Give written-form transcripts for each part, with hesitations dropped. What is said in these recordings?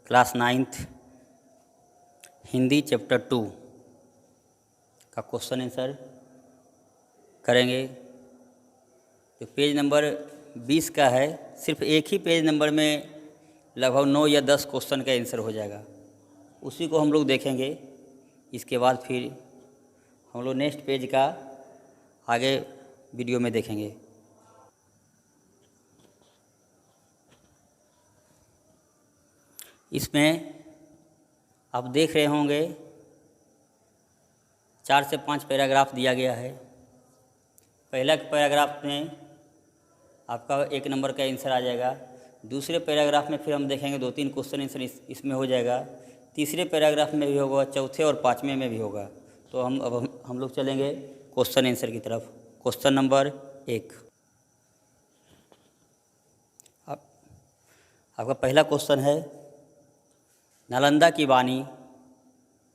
Class 9th Hindi chapter 2 का question answer करेंगे। जो पेज नंबर 20 का है, सिर्फ एक ही पेज नंबर में लगभग 9 या 10 क्वेश्चन का आंसर हो जाएगा। उसी को हम लोग देखेंगे। इसके बाद फिर हम लोग नेक्स्ट पेज का आगे वीडियो में देखेंगे। इसमें आप देख रहे होंगे 4 से 5 पैराग्राफ दिया गया है। पहला पैराग्राफ में आपका 1 नंबर का आंसर आ जाएगा। दूसरे पैराग्राफ में फिर हम देखेंगे 2-3 क्वेश्चन आंसर इसमें हो जाएगा। तीसरे पैराग्राफ में भी होगा, चौथे और 5वें में भी होगा। तो हम लोग चलेंगे क्वेश्चन आंसर की तरफ। क्वेश्चन नंबर 1 आपका पहला क्वेश्चन है, नालंदा की वाणी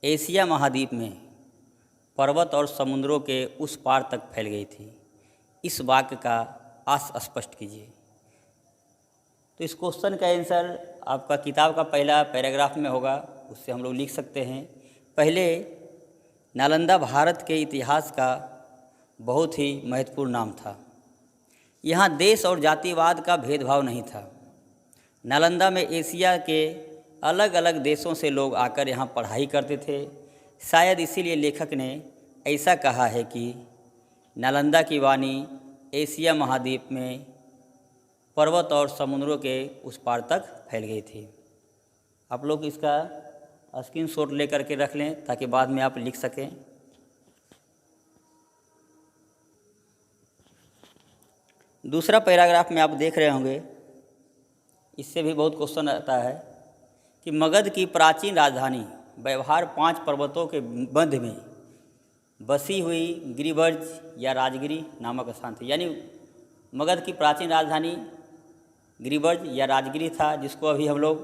एशिया महाद्वीप में पर्वत और समुद्रों के उस पार तक फैल गई थी। इस वाक्य का अर्थ स्पष्ट कीजिए। तो इस क्वेश्चन का आंसर आपका किताब का पहला पैराग्राफ में होगा, उससे हम लोग लिख सकते हैं। पहले नालंदा भारत के इतिहास का बहुत ही महत्वपूर्ण नाम था। यहाँ देश और जातिवाद का भेदभाव नहीं था। नालंदा में एशिया के अलग अलग देशों से लोग आकर यहाँ पढ़ाई करते थे। शायद इसीलिए लेखक ने ऐसा कहा है कि नालंदा की वाणी एशिया महाद्वीप में पर्वत और समुद्रों के उस पार तक फैल गई थी। आप लोग इसका स्क्रीनशॉट लेकर के रख लें ताकि बाद में आप लिख सकें। दूसरा पैराग्राफ में आप देख रहे होंगे, इससे भी बहुत क्वेश्चन आता है कि मगध की प्राचीन राजधानी व्यवहार 5 पर्वतों के मध्य में बसी हुई गिरिवर्ज या राजगिरी नामक स्थान थी। यानी मगध की प्राचीन राजधानी गिरिवर्ज या राजगिरी था, जिसको अभी हम लोग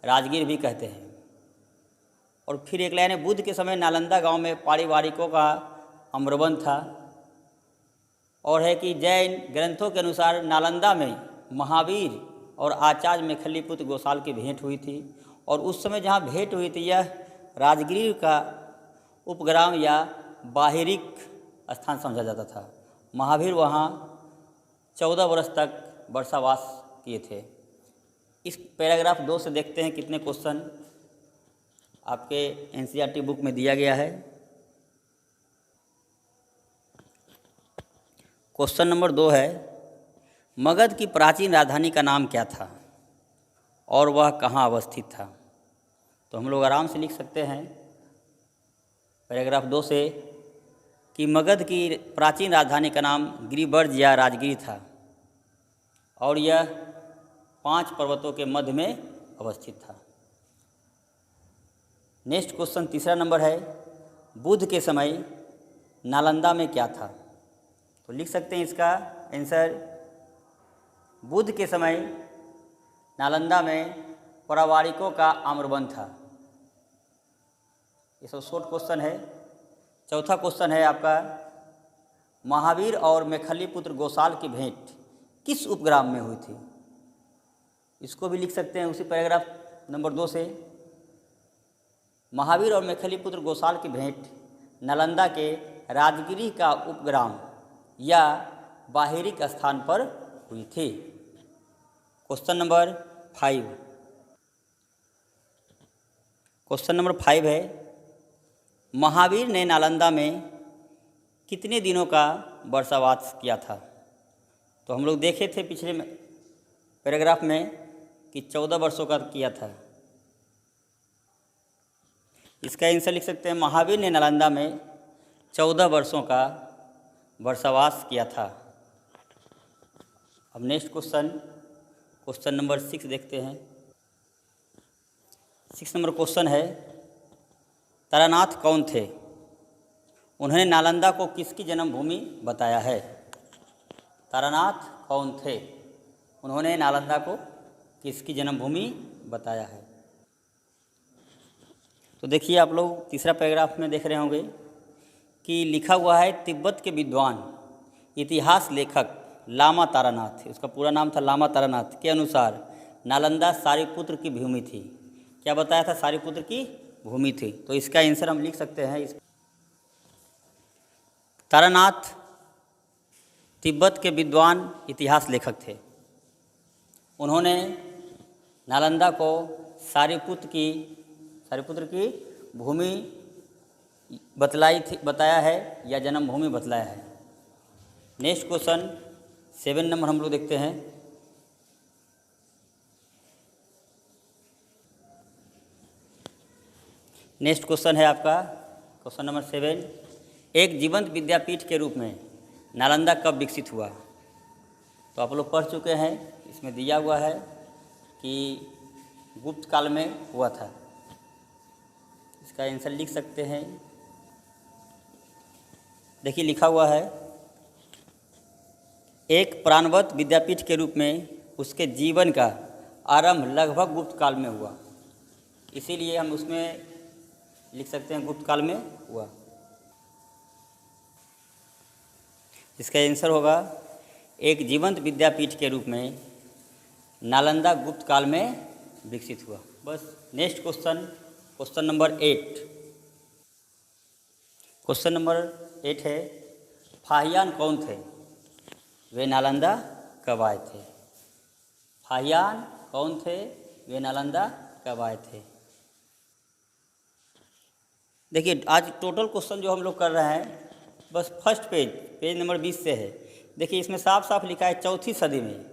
राजगीर भी कहते हैं। और फिर एक लाइन है, बुद्ध के समय नालंदा गांव में पारिवारिकों का अम्रवन था। और है कि जैन ग्रंथों के अनुसार नालंदा में महावीर और आचार्य मेखलीपुत्र गोसाल की भेंट हुई थी। और उस समय जहाँ भेंट हुई थी, यह राजगिरी का उपग्राम या बाहिरिक स्थान समझा जाता था। महावीर वहाँ 14 वर्ष तक वर्षावास किए थे। इस पैराग्राफ 2 से देखते हैं कितने क्वेश्चन आपके एनसीईआरटी बुक में दिया गया है। क्वेश्चन नंबर 2 है, मगध की प्राचीन राजधानी का नाम क्या था और वह कहाँ अवस्थित था? तो हम लोग आराम से लिख सकते हैं पैराग्राफ 2 से कि मगध की प्राचीन राजधानी का नाम गिरिवर्ज या राजगिरी था और यह 5 पर्वतों के मध्य में अवस्थित था। नेक्स्ट क्वेश्चन तीसरा नंबर है, बुद्ध के समय नालंदा में क्या था? तो लिख सकते हैं इसका आंसर, बुद्ध के समय नालंदा में पारिवारिकों का आम्रवन था। ये सब शॉर्ट क्वेश्चन है। चौथा क्वेश्चन है आपका, महावीर और मेखलीपुत्र गोसाल की भेंट किस उपग्राम में हुई थी? इसको भी लिख सकते हैं उसी पैराग्राफ नंबर 2 से। महावीर और मेखलीपुत्र गोसाल की भेंट नालंदा के राजगिरी का उपग्राम या बाहिरिक स्थान पर हुई थी। Question number 5। क्वेश्चन नंबर 5 है, महावीर ने नालंदा में कितने दिनों का वर्षावास किया था? तो हम लोग देखे थे पिछले पैराग्राफ में कि 14 वर्षों का किया था। इसका आंसर लिख सकते हैं, महावीर ने नालंदा में 14 वर्षों का वर्षावास किया था। अब नेक्स्ट क्वेश्चन नंबर 6 देखते हैं। 6 नंबर क्वेश्चन है, तारानाथ कौन थे? उन्होंने नालंदा को किसकी जन्मभूमि बताया है? तारानाथ कौन थे? उन्होंने नालंदा को किसकी जन्मभूमि बताया है? तो देखिए, आप लोग तीसरा पैराग्राफ में देख रहे होंगे कि लिखा हुआ है, तिब्बत के विद्वान इतिहास लेखक लामा तारानाथ, उसका पूरा नाम था लामा तारानाथ, के अनुसार नालंदा सारिपुत्र की भूमि थी। क्या बताया था? सारिपुत्र की भूमि थी। तो इसका आंसर हम लिख सकते हैं तारानाथ तिब्बत के विद्वान इतिहास लेखक थे। उन्होंने नालंदा को सारिपुत्र की भूमि बताया है या जन्मभूमि बतलाया है। नेक्स्ट क्वेश्चन 7 नंबर हम लोग देखते हैं। नेक्स्ट क्वेश्चन है आपका क्वेश्चन नंबर 7। एक जीवंत विद्यापीठ के रूप में नालंदा कब विकसित हुआ? तो आप लोग पढ़ चुके हैं, इसमें दिया हुआ है कि गुप्त काल में हुआ था। इसका आंसर लिख सकते हैं। देखिए लिखा हुआ है, एक प्राणवत विद्यापीठ के रूप में उसके जीवन का आरंभ लगभग गुप्त काल में हुआ। इसीलिए हम उसमें लिख सकते हैं गुप्त काल में हुआ। इसका आंसर होगा एक जीवंत विद्यापीठ के रूप में नालंदा गुप्त काल में विकसित हुआ। बस। Next question number 8। Question number 8 है, फाहियान कौन थे? वे नालंदा कब आए थे? फाहियान कौन थे? वे नालंदा कब आए थे? देखिए आज टोटल क्वेश्चन जो हम लोग कर रहे हैं बस फर्स्ट पेज नंबर 20 से है। देखिए इसमें साफ साफ लिखा है 4वीं सदी में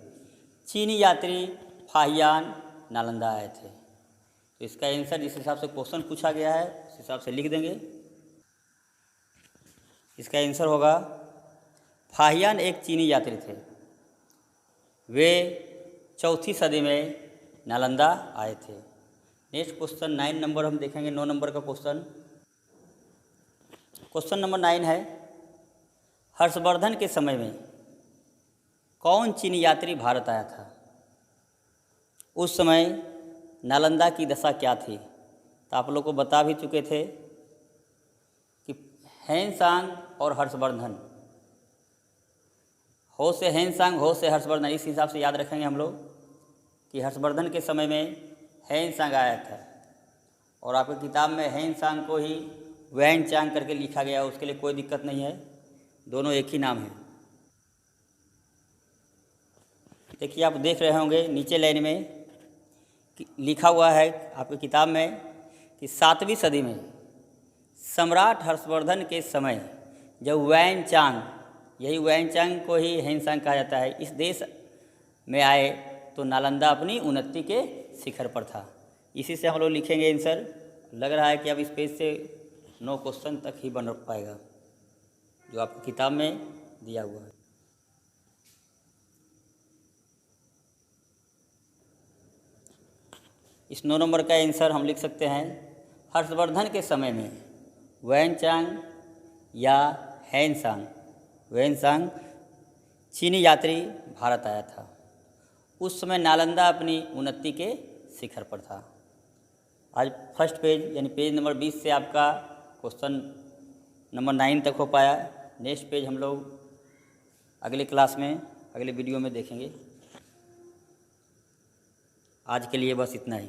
चीनी यात्री फाहियान नालंदा आए थे। तो इसका आंसर जिस हिसाब से क्वेश्चन पूछा गया है उस हिसाब से लिख देंगे। इसका आंसर होगा फाहियान एक चीनी यात्री थे। वे 4वीं सदी में नालंदा आए थे। नेक्स्ट क्वेश्चन 9 नंबर हम देखेंगे। 9 नंबर का क्वेश्चन नंबर 9 है, हर्षवर्धन के समय में कौन चीनी यात्री भारत आया था? उस समय नालंदा की दशा क्या थी? तो आप लोग को बता भी चुके थे कि हेनसांग और हर्षवर्धन, हो से हेनसांग हो से हर्षवर्धन, इस हिसाब से याद रखेंगे हम लोग कि हर्षवर्धन के समय में हेनसांग आया था। और आपकी किताब में हेनसांग को ही वैनचांग करके लिखा गया, उसके लिए कोई दिक्कत नहीं है, दोनों एक ही नाम है। देखिए आप देख रहे होंगे नीचे लाइन में लिखा हुआ है आपकी किताब में कि 7वीं सदी में सम्राट हर्षवर्धन के समय जब वैनचांग, यही वैनचांग को ही हेनसांग कहा जाता है, इस देश में आए तो नालंदा अपनी उन्नति के शिखर पर था। इसी से हम लोग लिखेंगे आंसर। लग रहा है कि अब इस पेज से 9 क्वेश्चन तक ही बन पाएगा जो आपकी किताब में दिया हुआ है। इस 9 नंबर का आंसर हम लिख सकते हैं, हर्षवर्धन के समय में वैनचांग या वैनसांग चीनी यात्री भारत आया था। उस समय नालंदा अपनी उन्नति के शिखर पर था। आज फर्स्ट पेज यानी पेज नंबर 20 से आपका क्वेश्चन नंबर 9 तक हो पाया। नेक्स्ट पेज हम लोग अगले क्लास में अगले वीडियो में देखेंगे। आज के लिए बस इतना ही।